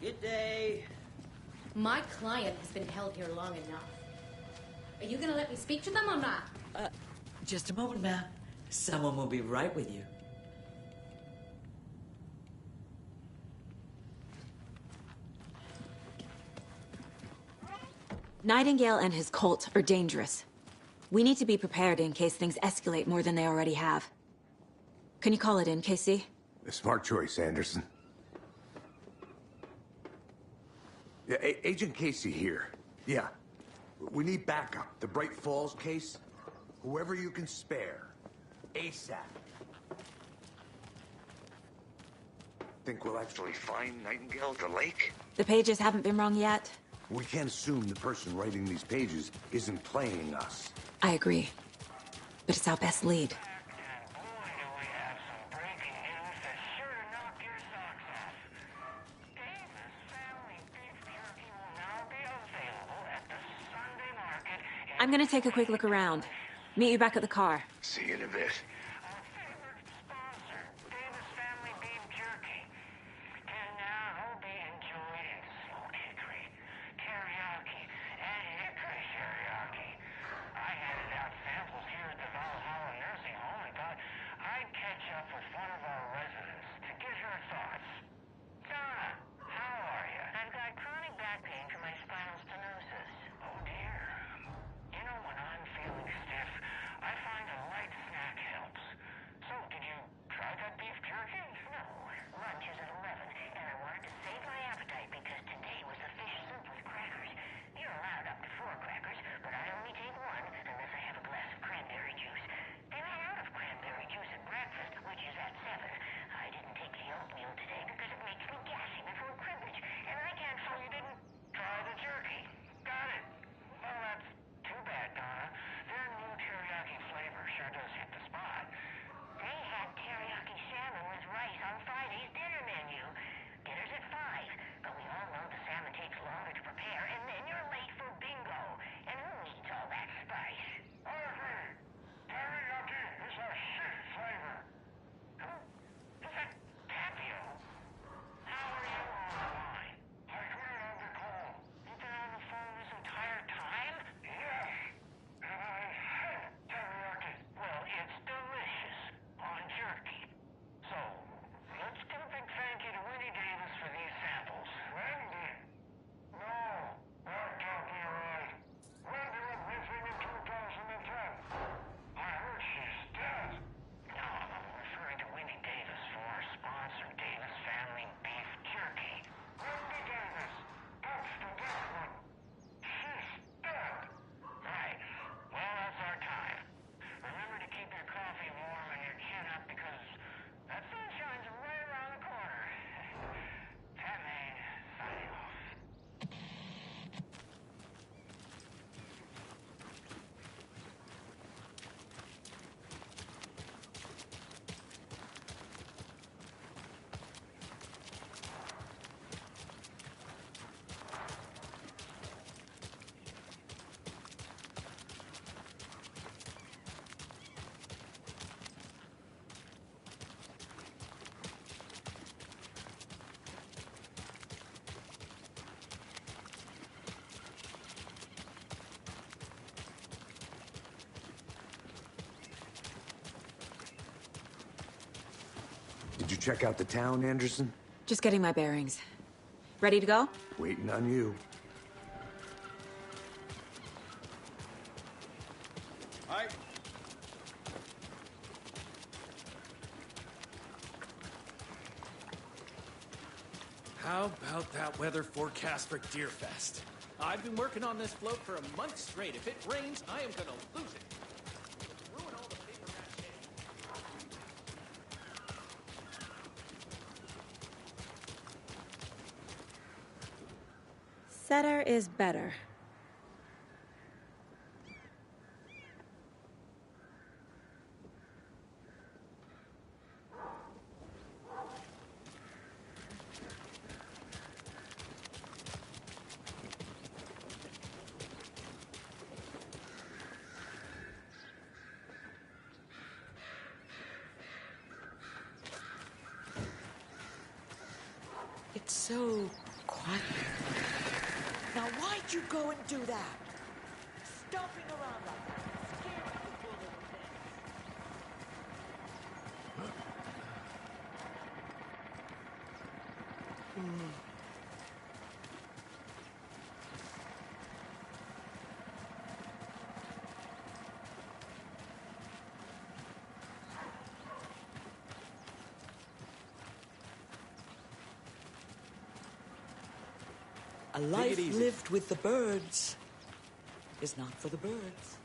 Good day. My client has been held here long enough. Are you gonna let me speak to them or not? Just a moment, ma'am. Someone will be right with you. Nightingale and his cult are dangerous. We need to be prepared in case things escalate more than they already have. Can you call it in, Casey? A smart choice, Anderson. Yeah, Agent Casey here. Yeah. We need backup. The Bright Falls case. Whoever you can spare. ASAP. Think we'll actually find Nightingale at the lake? The pages haven't been wrong yet. We can't assume the person writing these pages isn't playing us. I agree. But it's our best lead. I'm gonna take a quick look around. Meet you back at the car. See you in a bit. Did you check out the town, Anderson? Just getting my bearings. Ready to go? Waiting on you. Hi. How about that weather forecast for Deerfest? I've been working on this float for a month straight. If it rains, I am gonna lose it. Ruin all the paper mache. Setter is better. It's so What? Now why'd you go and do that? Stomping around like that, scaring the bullet to death. A life easy. lived with the birds is not for the birds.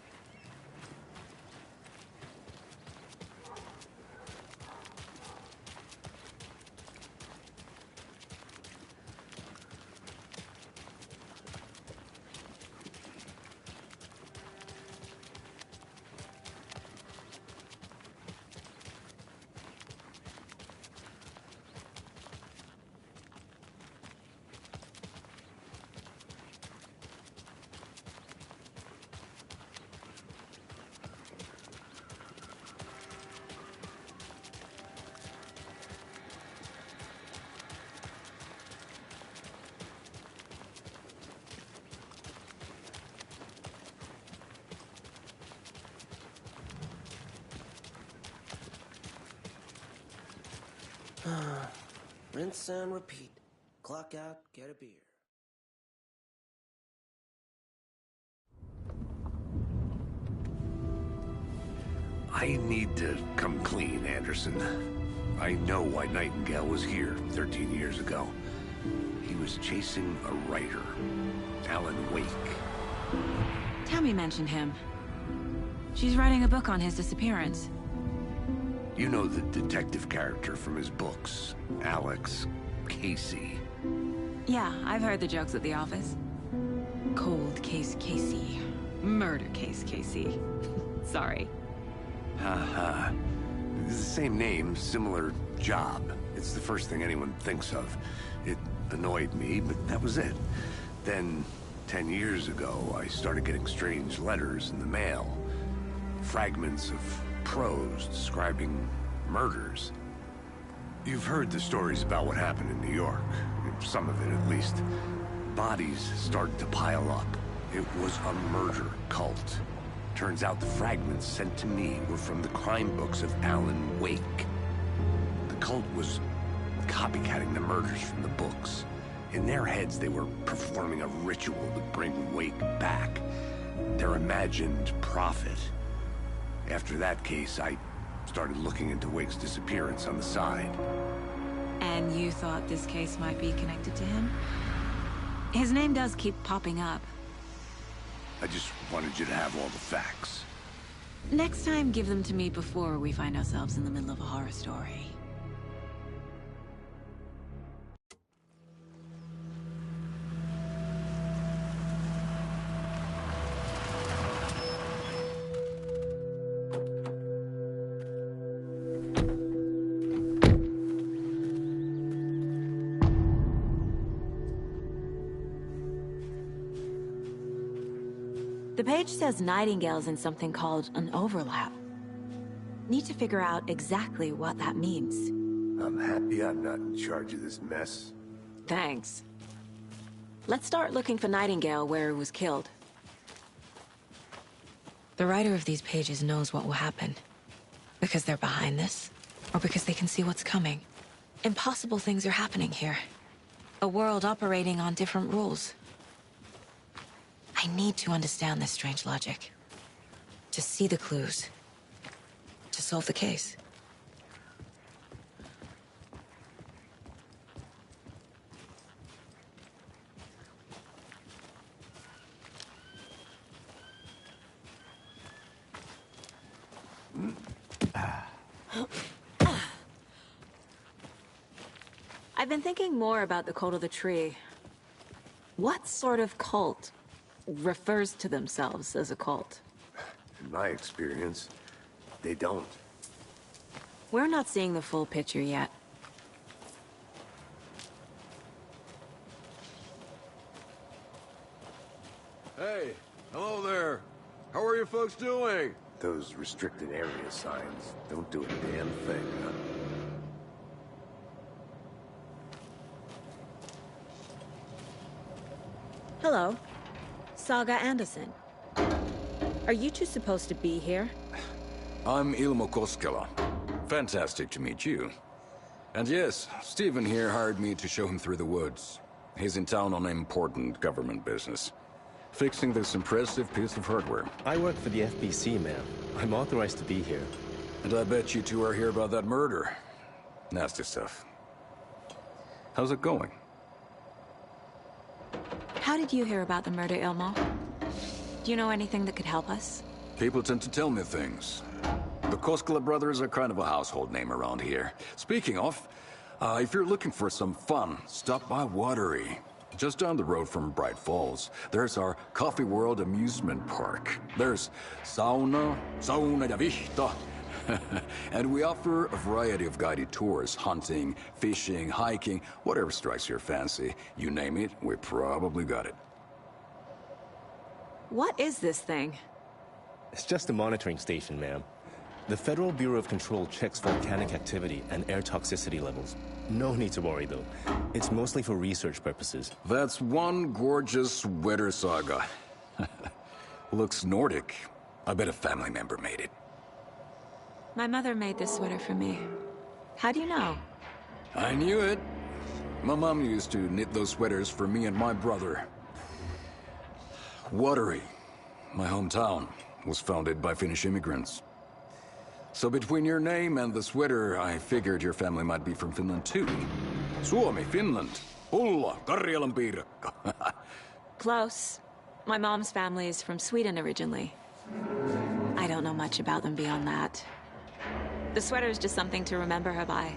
Rinse and repeat. Clock out, get a beer. I need to come clean, Anderson. I know why Nightingale was here 13 years ago. He was chasing a writer, Alan Wake. Tammy mentioned him. She's writing a book on his disappearance. You know the detective character from his books, Alex Casey. Yeah, I've heard the jokes at the office. Cold case Casey. Murder case Casey. Sorry. Haha. It's the same name, similar job. It's the first thing anyone thinks of. It annoyed me, but that was it. Then, 10 years ago, I started getting strange letters in the mail. Fragments of prose describing murders. You've heard the stories about what happened in New York. Some of it, at least. Bodies started to pile up. It was a murder cult. Turns out the fragments sent to me were from the crime books of Alan Wake. The cult was copycatting the murders from the books. In their heads, they were performing a ritual to bring Wake back. Their imagined prophet. After that case, I started looking into Wake's disappearance on the side. And you thought this case might be connected to him? His name does keep popping up. I just wanted you to have all the facts. Next time, give them to me before we find ourselves in the middle of a horror story. The page says Nightingale's in something called an overlap. Need to figure out exactly what that means. I'm happy I'm not in charge of this mess. Thanks. Let's start looking for Nightingale where he was killed. The writer of these pages knows what will happen. Because they're behind this, or because they can see what's coming. Impossible things are happening here. A world operating on different rules. I need to understand this strange logic. To see the clues. To solve the case. I've been thinking more about the cult of the tree. What sort of cult refers to themselves as a cult? In my experience, they don't. We're not seeing the full picture yet. Hey, hello there. How are you folks doing? Those restricted area signs don't do a damn thing, huh? Hello. Saga Anderson. Are you two supposed to be here? I'm Ilmo Koskela. Fantastic to meet you. And yes, Stephen here hired me to show him through the woods. He's in town on important government business. Fixing this impressive piece of hardware. I work for the FBC, ma'am. I'm authorized to be here. And I bet you two are here about that murder. Nasty stuff. How's it going? How did you hear about the murder, Ilmo? Do you know anything that could help us? People tend to tell me things. The Koskela brothers are kind of a household name around here. Speaking of, if you're looking for some fun, stop by Watery. Just down the road from Bright Falls, there's our Coffee World amusement park. There's sauna ja vihta. And we offer a variety of guided tours, hunting, fishing, hiking, whatever strikes your fancy. You name it, we probably got it. What is this thing? It's just a monitoring station, ma'am. The Federal Bureau of Control checks volcanic activity and air toxicity levels. No need to worry, though. It's mostly for research purposes. That's one gorgeous weather saga. Looks Nordic. I bet a family member made it. My mother made this sweater for me. How do you know? I knew it. My mom used to knit those sweaters for me and my brother. Watery, my hometown, was founded by Finnish immigrants. So between your name and the sweater, I figured your family might be from Finland too. Suomi, Finland. Pulla, Karjalan piirakka. Close. My mom's family is from Sweden originally. I don't know much about them beyond that. The sweater is just something to remember her by.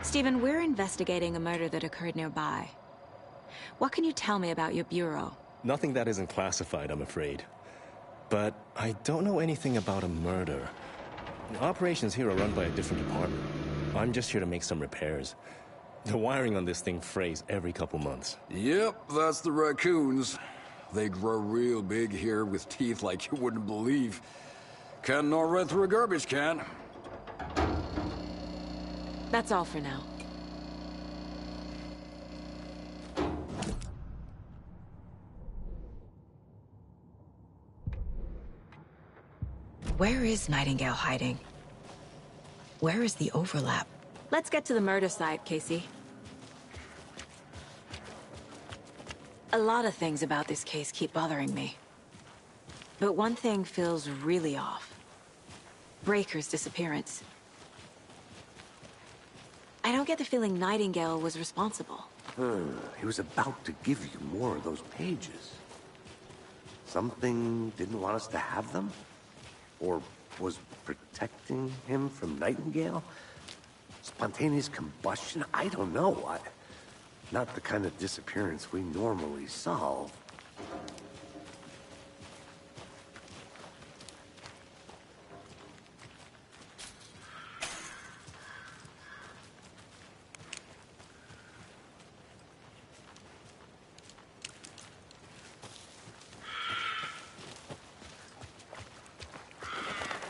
Stephen, we're investigating a murder that occurred nearby. What can you tell me about your bureau? Nothing that isn't classified, I'm afraid. But I don't know anything about a murder. Operations here are run by a different department. I'm just here to make some repairs. The wiring on this thing frays every couple months. Yep, that's the raccoons. They grow real big here with teeth like you wouldn't believe. Can't gnaw right through a garbage can. That's all for now. Where is Nightingale hiding? Where is the overlap? Let's get to the murder site, Casey. A lot of things about this case keep bothering me. But one thing feels really off. Breaker's disappearance. I don't get the feeling Nightingale was responsible. He was about to give you more of those pages. Something didn't want us to have them? Or was protecting him from Nightingale? Spontaneous combustion? I don't know. Not the kind of disappearance we normally solve.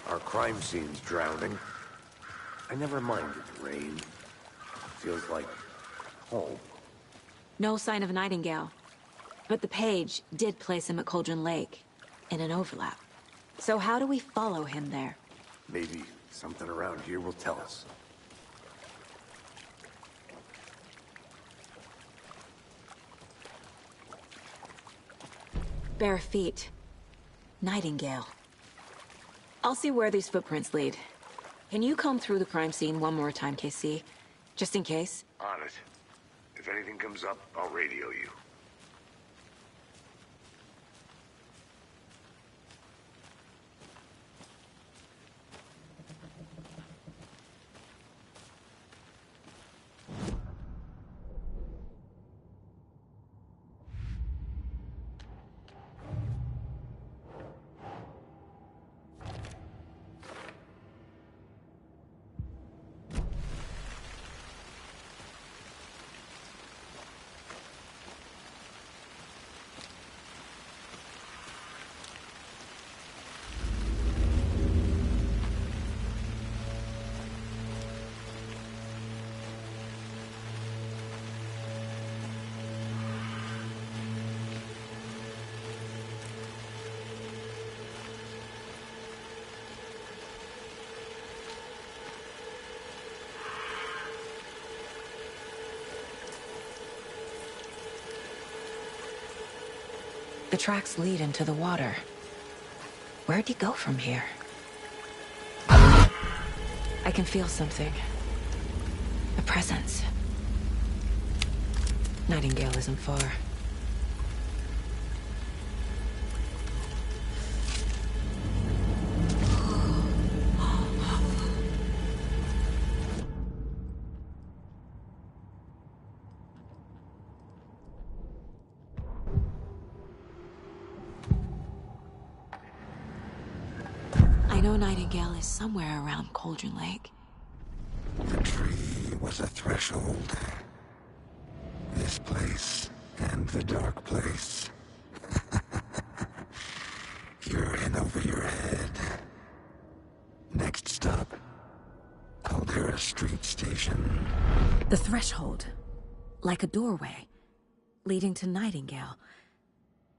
Our crime scene's drowning. I never minded the rain. Feels like home. No sign of Nightingale. But the page did place him at Cauldron Lake, in an overlap. So how do we follow him there? Maybe something around here will tell us. Bare feet. Nightingale. I'll see where these footprints lead. Can you comb through the crime scene one more time, KC? Just in case? On it. If anything comes up, I'll radio you. The tracks lead into the water. Where'd he go from here? I can feel something. A presence. Nightingale isn't far. I know Nightingale is somewhere around Cauldron Lake. The tree was a threshold. This place and the dark place. You're in over your head. Next stop, Caldera Street Station. The threshold. Like a doorway. Leading to Nightingale.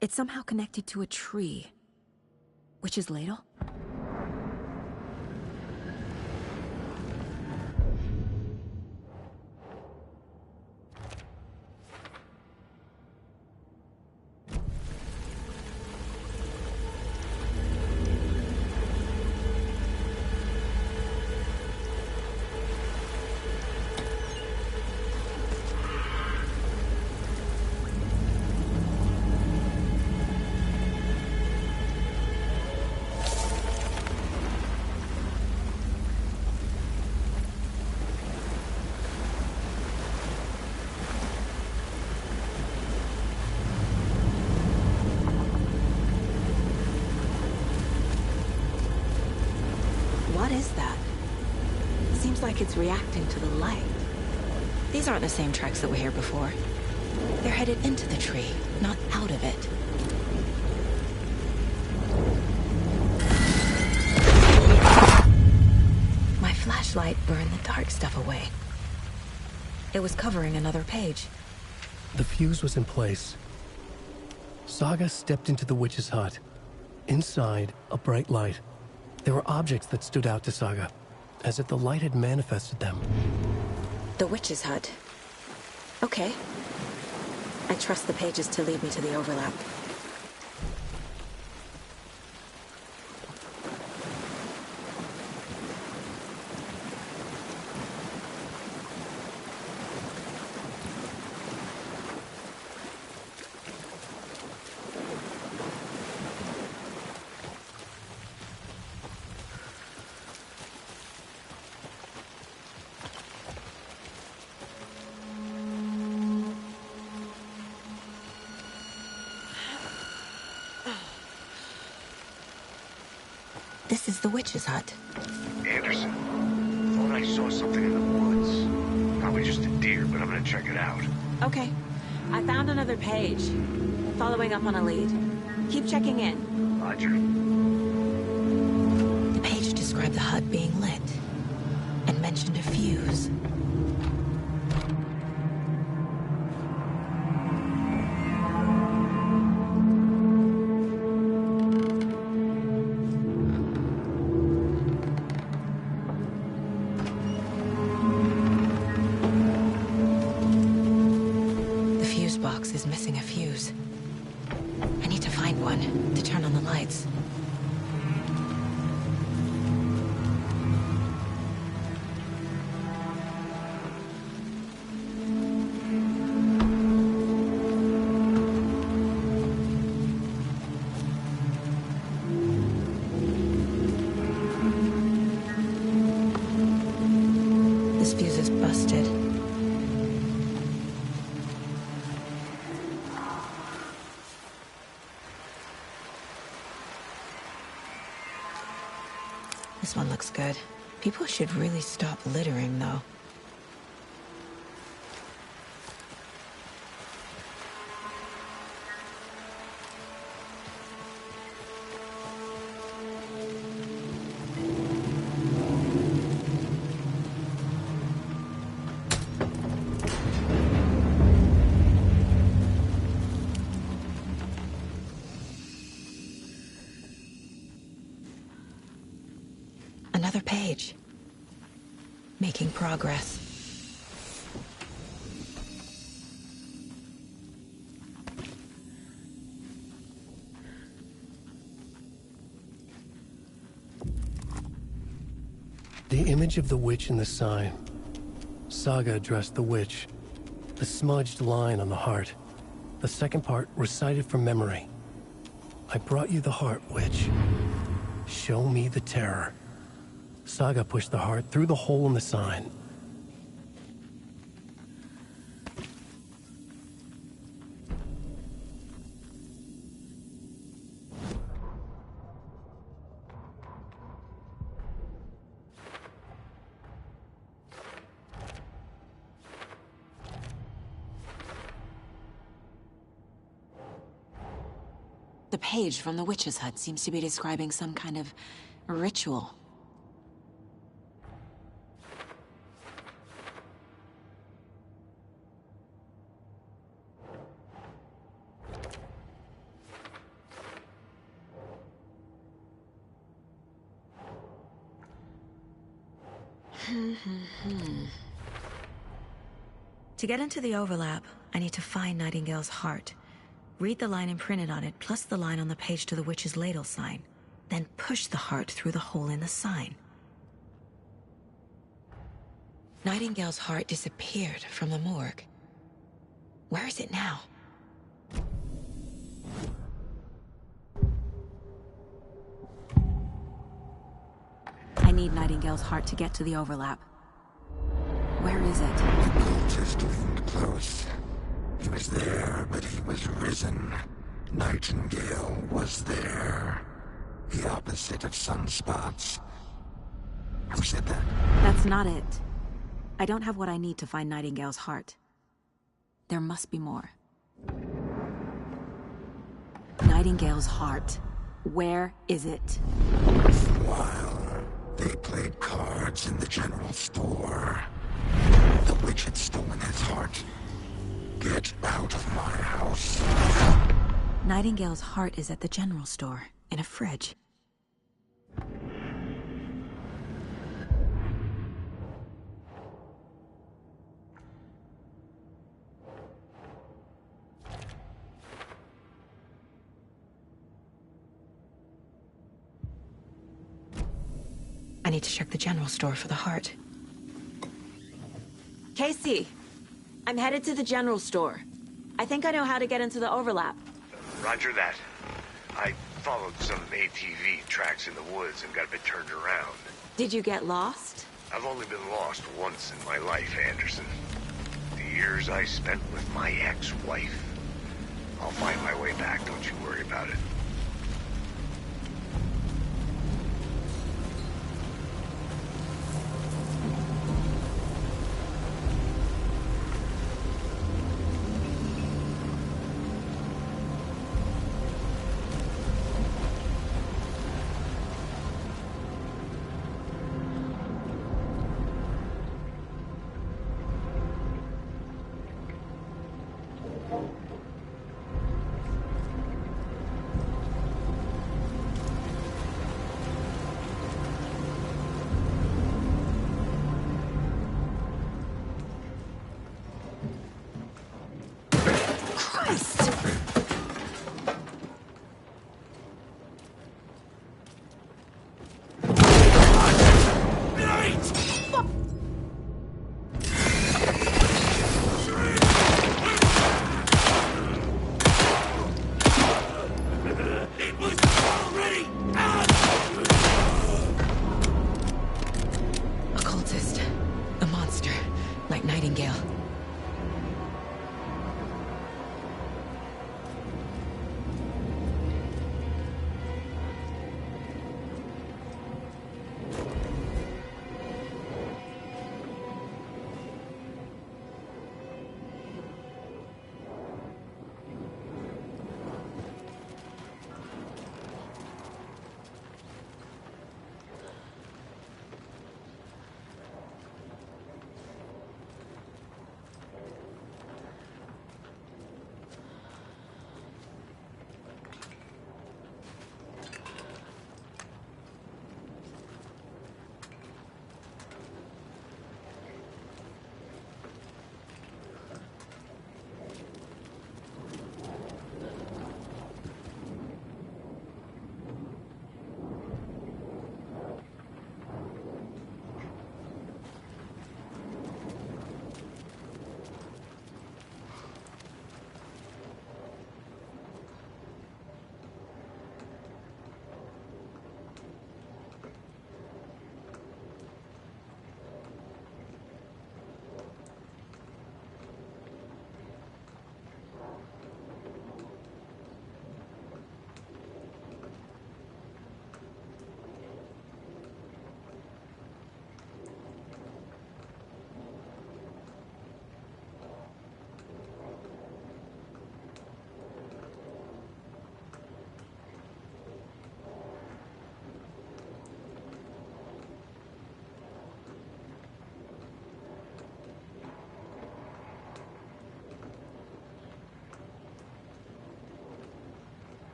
It's somehow connected to a tree. Witch's Ladle? What is that? Seems like it's reacting to the light. These aren't the same tracks that were here before. They're headed into the tree, not out of it. My flashlight burned the dark stuff away. It was covering another page. The fuse was in place. Saga stepped into the witch's hut. Inside, a bright light. There were objects that stood out to Saga, as if the light had manifested them. The witch's hut. Okay. I trust the pages to lead me to the overlap. This is the witch's hut. Anderson, thought I saw something in the woods. Probably just a deer, but I'm gonna check it out. Okay. I found another page. Following up on a lead. Keep checking in. Roger. The page described the hut being lit and mentioned a fuse. Box is missing a fuse. I need to find one to turn on the lights. This fuse is busted. This one looks good. People should really stop littering, though. Another page. Making progress. The image of the witch in the sign. Saga addressed the witch. The smudged line on the heart. The second part recited from memory. I brought you the heart, witch. Show me the terror. Saga pushed the heart through the hole in the sign. The page from the witch's hut seems to be describing some kind of ritual. To get into the overlap, I need to find Nightingale's heart. Read the line imprinted on it, plus the line on the page to the witch's ladle sign. Then push the heart through the hole in the sign. Nightingale's heart disappeared from the morgue. Where is it now? I need Nightingale's heart to get to the overlap. Where is it? The cultist leaned close. He was there, but he was risen. Nightingale was there. The opposite of sunspots. Who said that? That's not it. I don't have what I need to find Nightingale's heart. There must be more. Nightingale's heart. Where is it? For a while, they played cards in the general store. The witch had stolen his heart. Get out of my house. Nightingale's heart is at the general store, in a fridge. I need to check the general store for the heart. Casey, I'm headed to the general store. I think I know how to get into the overlap. Roger that. I followed some ATV tracks in the woods and got a bit turned around. Did you get lost? I've only been lost once in my life, Anderson. The years I spent with my ex-wife. I'll find my way back, don't you worry about it.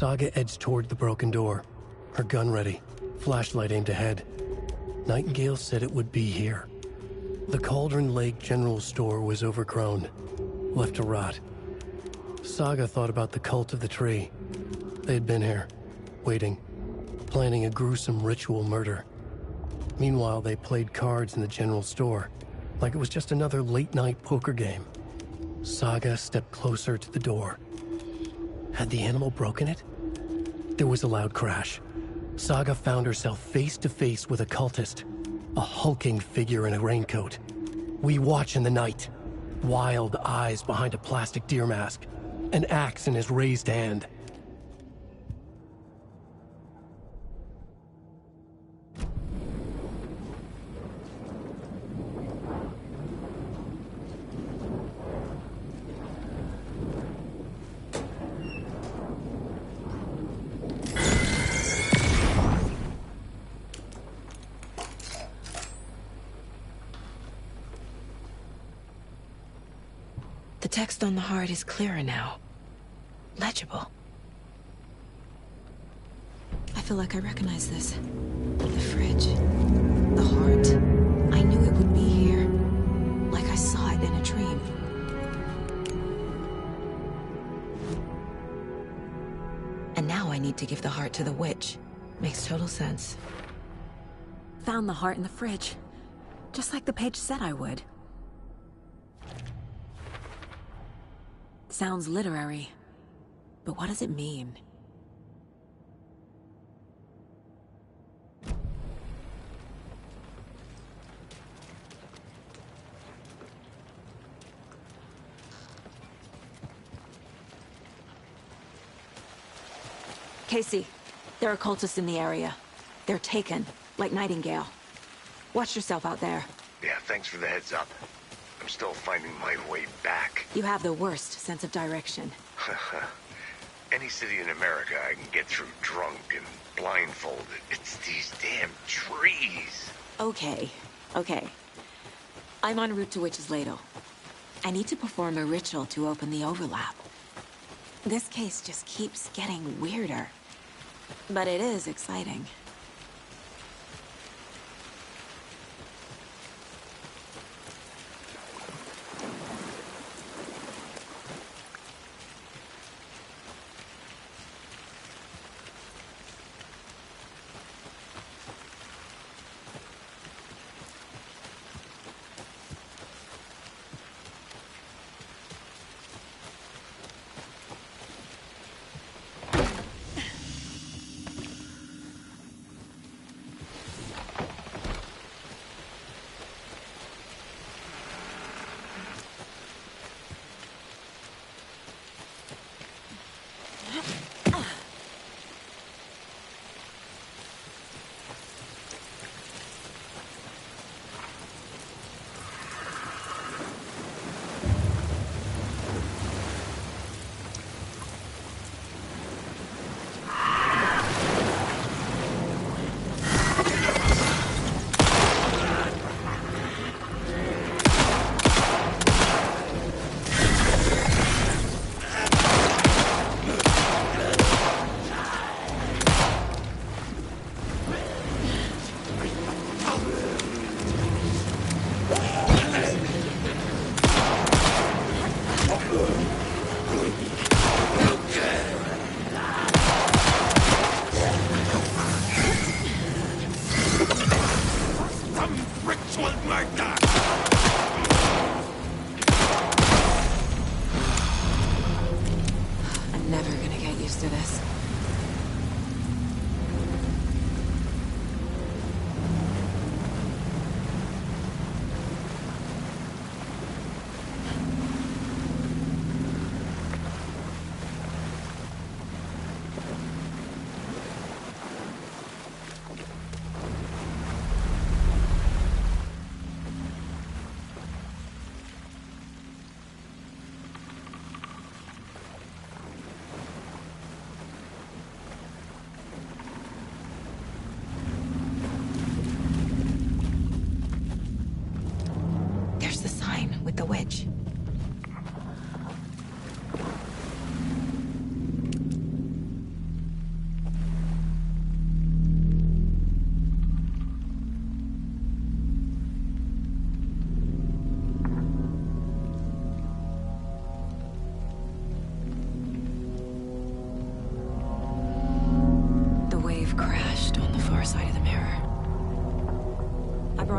Saga edged toward the broken door, her gun ready, flashlight aimed ahead. Nightingale said it would be here. The Cauldron Lake General Store was overgrown, left to rot. Saga thought about the cult of the tree. They had been here, waiting, planning a gruesome ritual murder. Meanwhile, they played cards in the general store, like it was just another late-night poker game. Saga stepped closer to the door. Had the animal broken it? There was a loud crash. Saga found herself face to face with a cultist, a hulking figure in a raincoat. We watch in the night. Wild eyes behind a plastic deer mask, an axe in his raised hand. The text on the heart is clearer now. Legible. I feel like I recognize this. The fridge. The heart. I knew it would be here. Like I saw it in a dream. And now I need to give the heart to the witch. Makes total sense. Found the heart in the fridge. Just like the page said I would. Sounds literary, but what does it mean? Casey, there are cultists in the area. They're taken, like Nightingale. Watch yourself out there. Yeah, thanks for the heads up. I'm still finding my way back. You have the worst sense of direction. Any city in America I can get through drunk and blindfolded. It's these damn trees. Okay. I'm en route to Witch's Ladle. I need to perform a ritual to open the overlap. This case just keeps getting weirder. But it is exciting.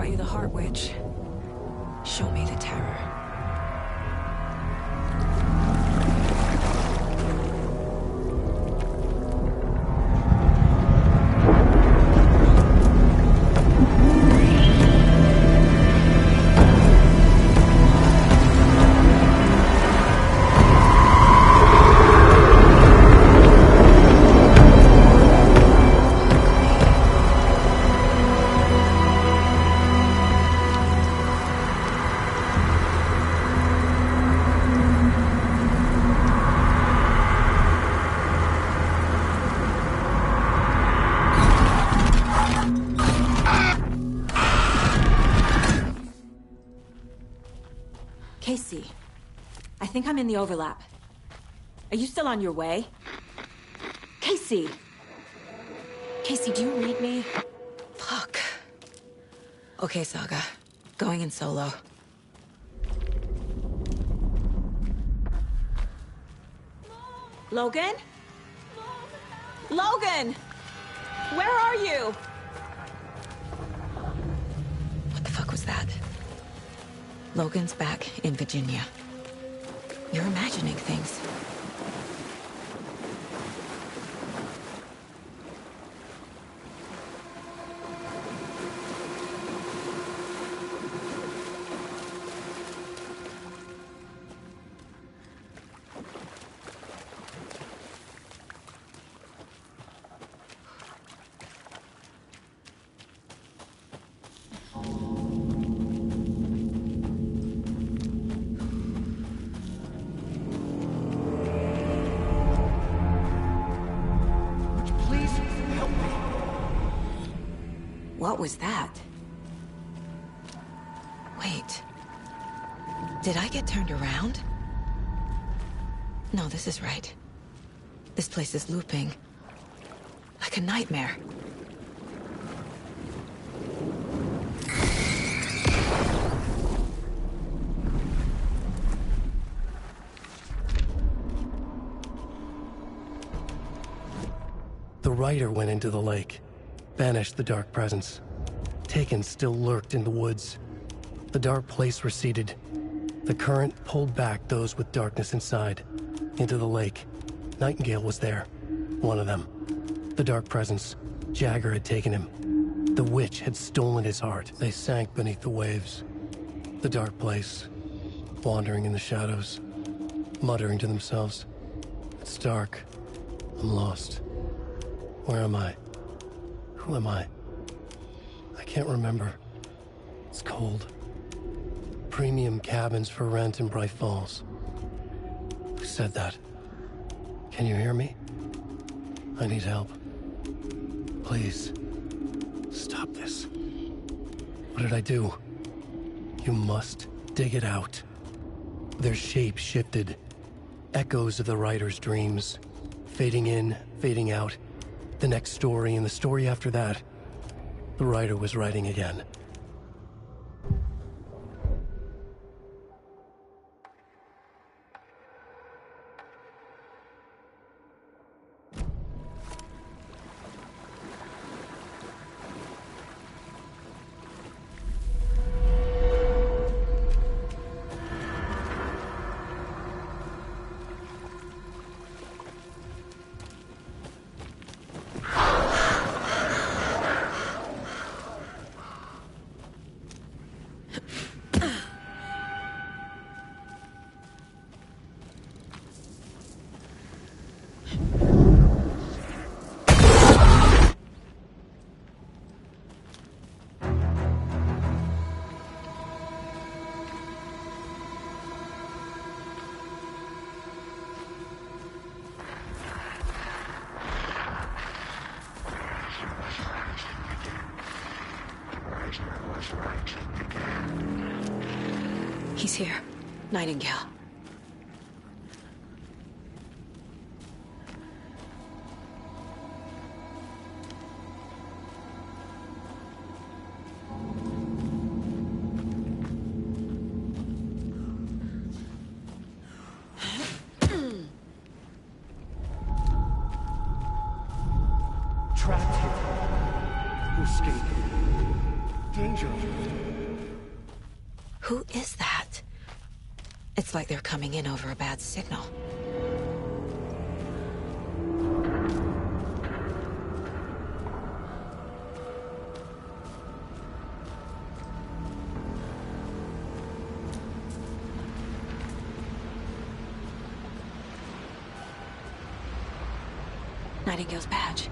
brought you the Heart Witch. Show me the terror. Casey, I think I'm in the overlap. Are you still on your way? Casey! Casey, do you read me? Fuck. Okay, Saga. Going in solo. Logan? Logan! Where are you? What the fuck was that? Logan's back in Virginia. You're imagining things. What was that? Wait. Did I get turned around? No, this is right. This place is looping. Like a nightmare. The rider went into the lake, banished the dark presence. Taken still lurked in the woods. The dark place receded. The current pulled back those with darkness inside, into the lake. Nightingale was there, one of them. The dark presence, Jagger had taken him. The witch had stolen his heart. They sank beneath the waves. The dark place, wandering in the shadows, muttering to themselves. It's dark. I'm lost. Where am I? Who am I? I can't remember. It's cold. Premium cabins for rent in Bright Falls. Who said that? Can you hear me? I need help. Please. Stop this. What did I do? You must dig it out. Their shape shifted. Echoes of the writer's dreams. Fading in, fading out. The next story and the story after that. The writer was writing again. He's here. Nightingale. Trapped here. Escape. Danger. Who is that? It's like they're coming in over a bad signal. Nightingale's badge.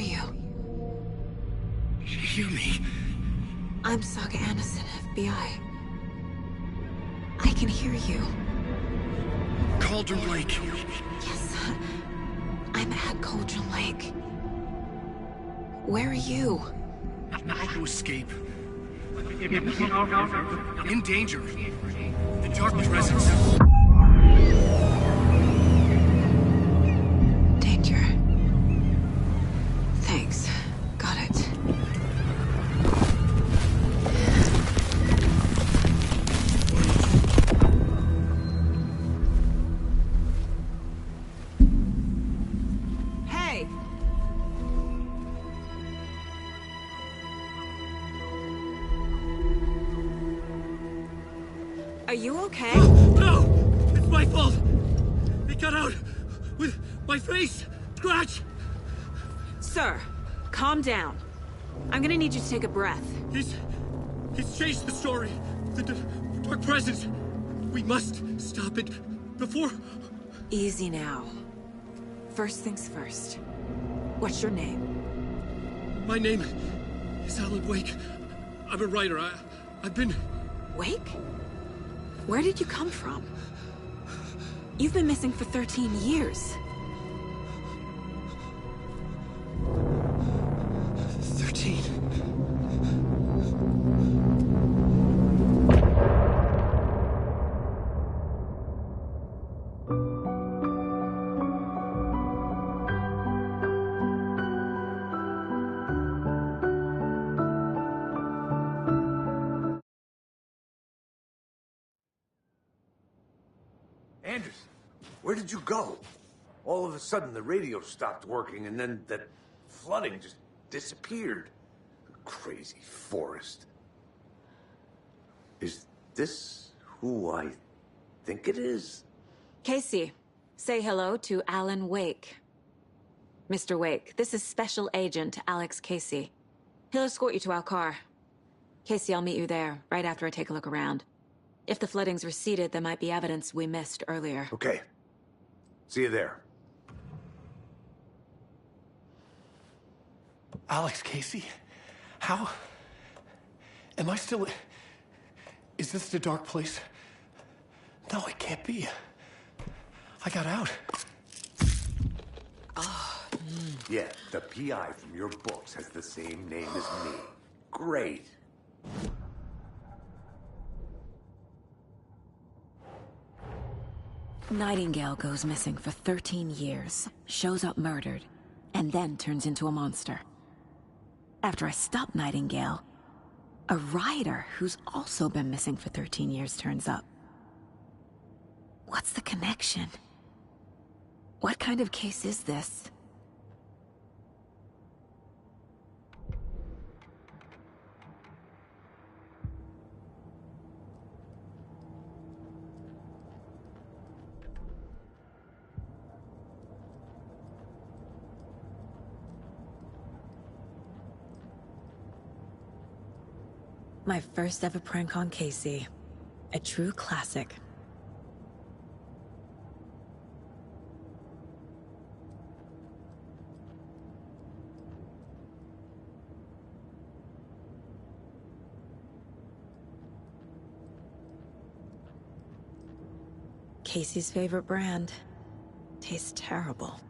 you? Hear me. I'm Saga Anderson, FBI. I can hear you. Cauldron Lake. Yes, I'm at Cauldron Lake. Where are you? How to escape. In danger. The Dark Presence. Danger. Thanks. Got it. Hey! Are you okay? No! It's my fault! It got out with my face! Scratch! Sir, calm down. I'm gonna need you to take a breath. He's changed the story. The Dark Presence. We must stop it before... Easy now. First things first. What's your name? My name is Alan Wake. I'm a writer. I've been... Wake? Where did you come from? You've been missing for 13 years. 13. Anderson, where did you go? All of a sudden, the radio stopped working, and then that flooding just disappeared. Crazy forest. Is this who I think it is? Casey, say hello to Alan Wake. Mr. Wake, this is Special Agent Alex Casey. He'll escort you to our car. Casey, I'll meet you there, right after I take a look around. If the flooding's receded, there might be evidence we missed earlier. Okay. See you there. Alex Casey? How? Am I still... Is this the dark place? No, it can't be. I got out. Yeah, the PI from your books has the same name as me. Great. Nightingale goes missing for 13 years, shows up murdered, and then turns into a monster. After I stop Nightingale, a writer who's also been missing for 13 years turns up. What's the connection? What kind of case is this? My first ever prank on Casey. A true classic. Casey's favorite brand. Tastes terrible.